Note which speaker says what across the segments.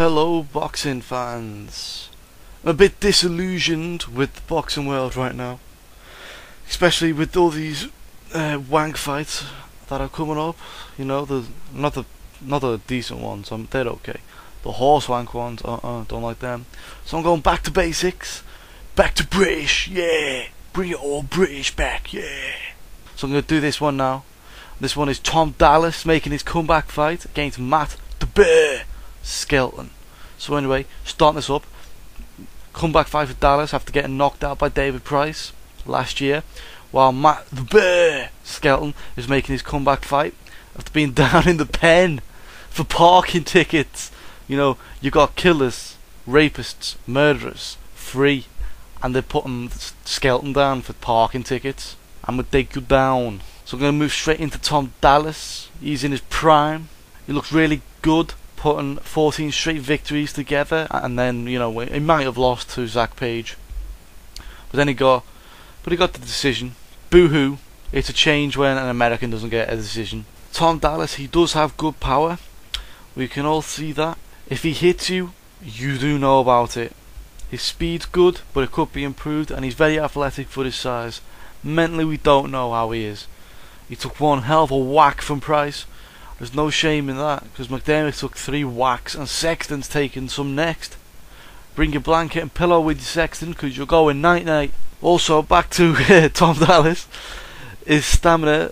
Speaker 1: Hello boxing fans. I'm a bit disillusioned with the boxing world right now, especially with all these wank fights that are coming up. You know, not the decent ones. They're okay. The horse wank ones, don't like them. So I'm going back to basics, back to British. Yeah, bring it all British back. Yeah. So I'm gonna do this one now. This one is Tom Dallas making his comeback fight against Matt the Bear Skelton. So anyway, starting this up, comeback fight for Dallas after getting knocked out by David Price last year, while Matt the Bear Skelton is making his comeback fight after being down in the pen for parking tickets. You know, you got killers, rapists, murderers free, and they're putting Skelton down for parking tickets. I'm gonna take you down. So I'm gonna move straight into Tom Dallas. He's in his prime. He looks really good, putting 14 straight victories together, and then, you know, he might have lost to Zach Page, but then he got the decision. Boo-hoo, it's a change when an American doesn't get a decision. Tom Dallas, he does have good power, we can all see that. If he hits you, you do know about it. His speed's good, but it could be improved, and he's very athletic for his size. Mentally, we don't know how he is. He took one hell of a whack from Price. There's no shame in that, because McDermott took 3 whacks and Sexton's taking some next. Bring your blanket and pillow with you, Sexton, because you're going night-night. Also, back to Tom Dallas. His stamina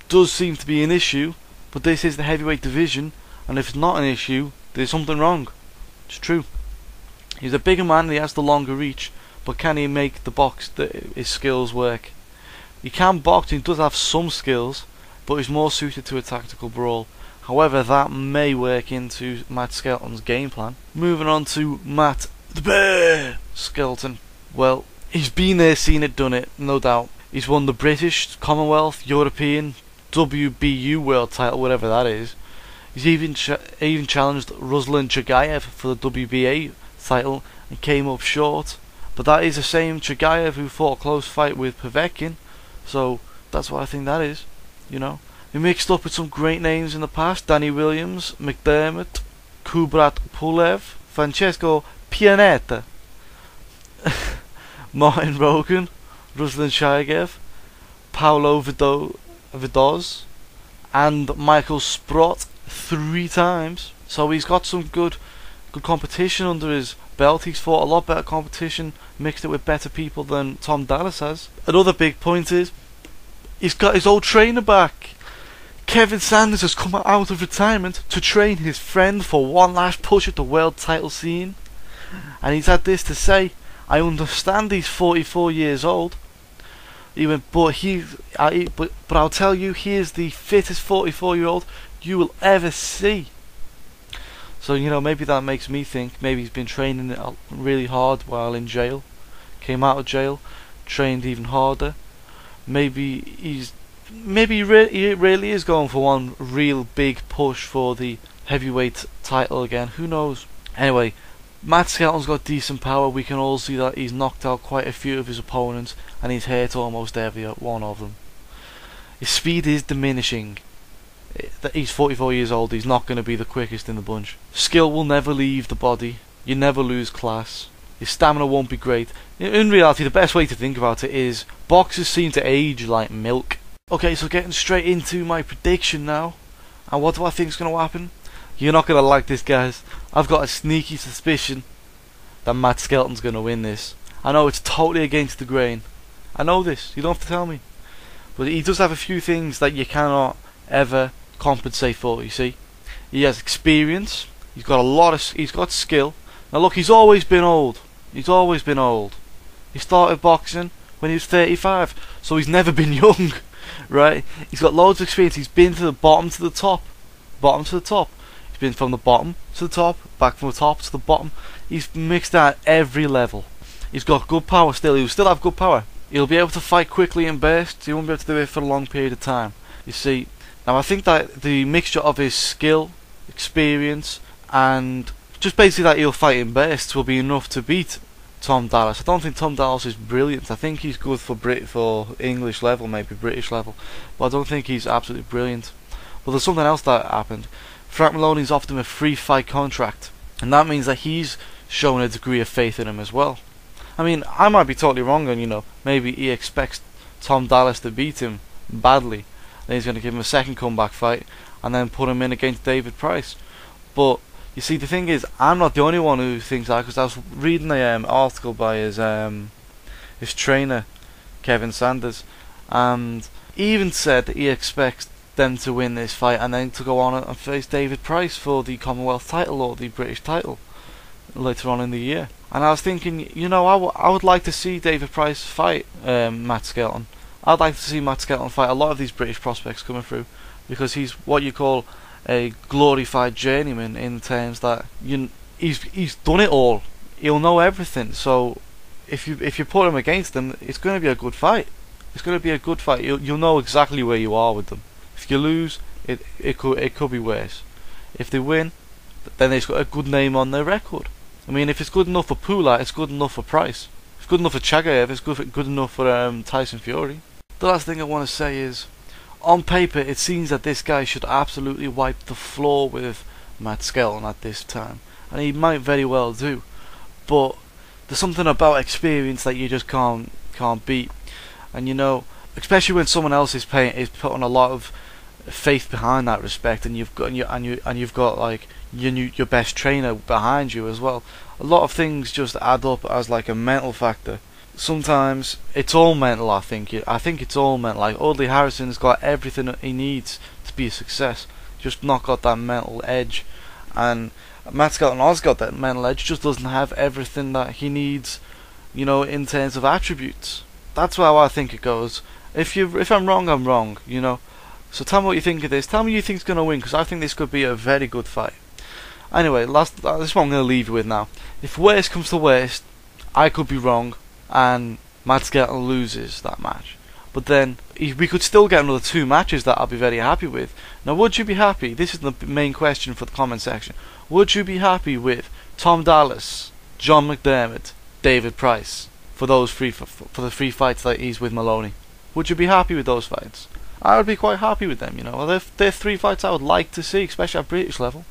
Speaker 1: does seem to be an issue, but this is the heavyweight division, and if it's not an issue, there's something wrong. It's true. He's a bigger man and he has the longer reach, but can he make his skills work? He can box, he does have some skills, but he's more suited to a tactical brawl. However, that may work into Matt Skelton's game plan. Moving on to Matt the Bear Skelton. Well, he's been there, seen it, done it, no doubt. He's won the British, Commonwealth, European, WBU world title, whatever that is. He's even challenged Ruslan Chagayev for the WBA title and came up short. But that is the same Chagayev who fought a close fight with Povetkin, so that's what I think that is. You know, he mixed up with some great names in the past: Danny Williams, McDermott, Kubrat Pulev, Francesco Pianetta, Martin Rogan, Ruslan Chagayev, Paulo Vidoz, and Michael Sprott 3 times. So he's got some good competition under his belt. He's fought a lot better competition, mixed it with better people than Tom Dallas has. Another big point is he's got his old trainer back. Kevin Sanders has come out of retirement to train his friend for one last push at the world title scene, and he's had this to say: I understand he's 44 years old. He went, but I'll tell you, he is the fittest 44-year-old you will ever see. So, you know, maybe that makes me think maybe he's been training really hard while in jail. Came out of jail, trained even harder. Maybe he really is going for one real big push for the heavyweight title again. Who knows? Anyway, Matt Skelton's got decent power. We can all see that he's knocked out quite a few of his opponents, and he's hurt almost every one of them. His speed is diminishing. He's 44 years old, he's not going to be the quickest in the bunch. Skill will never leave the body, you never lose class. His stamina won't be great. In reality, the best way to think about it is boxers seem to age like milk. Okay, so getting straight into my prediction now. And what do I think is going to happen? You're not going to like this, guys. I've got a sneaky suspicion that Matt Skelton's going to win this. I know it's totally against the grain. I know this, you don't have to tell me. But he does have a few things that you cannot ever compensate for, you see. He has experience, he's got skill. Now look, he's always been old. He started boxing when he was 35, so he's never been young, right? He's got loads of experience. He's been to the bottom to the top. He's been from the bottom to the top, back from the top to the bottom. He's mixed at every level. He's got good power still. He'll still have good power. He'll be able to fight quickly and burst. He won't be able to do it for a long period of time, you see. Now I think that the mixture of his skill, experience, and just basically that he'll fight in bursts will be enough to beat Tom Dallas. I don't think Tom Dallas is brilliant. I think he's good for English level, maybe British level, but I don't think he's absolutely brilliant. But there's something else that happened. Frank Maloney's offered him a free fight contract, and that means that he's shown a degree of faith in him as well. I mean, I might be totally wrong, and maybe he expects Tom Dallas to beat him badly. Then he's going to give him a second comeback fight, and then put him in against David Price. But you see, the thing is, I'm not the only one who thinks that, because I was reading an article by his trainer, Kevin Sanders, and he even said that he expects them to win this fight and then to go on and face David Price for the Commonwealth title or the British title later on in the year. And I was thinking, I would like to see David Price fight Matt Skelton. I'd like to see Matt Skelton fight a lot of these British prospects coming through, because he's what you call a glorified journeyman, in terms that he's done it all. He'll know everything. So if you put him against them, it's going to be a good fight. It's going to be a good fight. You'll know exactly where you are with them. If you lose, it could be worse. If they win, then they've got a good name on their record. I mean, if it's good enough for Pula, it's good enough for Price. If it's good enough for Chagayev, it's good enough for Tyson Fury. The last thing I want to say is, on paper, it seems that this guy should absolutely wipe the floor with Matt Skelton at this time, and he might very well do. But there's something about experience that you just can't beat, and especially when someone else is putting a lot of faith behind that respect, and you've got like your best trainer behind you as well. A lot of things just add up as like a mental factor. Sometimes it's all mental. I think it's all mental. Like Audley Harrison's got everything that he needs to be a success, just not got that mental edge. And Matt Skelton has got that mental edge, just doesn't have everything that he needs, in terms of attributes. That's how I think it goes. If I'm wrong, I'm wrong. So tell me what you think of this. Tell me who you think's gonna win, because I think this could be a very good fight. Anyway, this is what I'm gonna leave you with now. If worst comes to worst, I could be wrong, and Matt Skelton loses that match. But then we could still get another 2 matches that I'll be very happy with. Now, would you be happy? This is the main question for the comment section. Would you be happy with Tom Dallas, John McDermott, David Price for those for the 3 fights that he's with Maloney? Would you be happy with those fights? I would be quite happy with them. They're 3 fights I would like to see, especially at British level.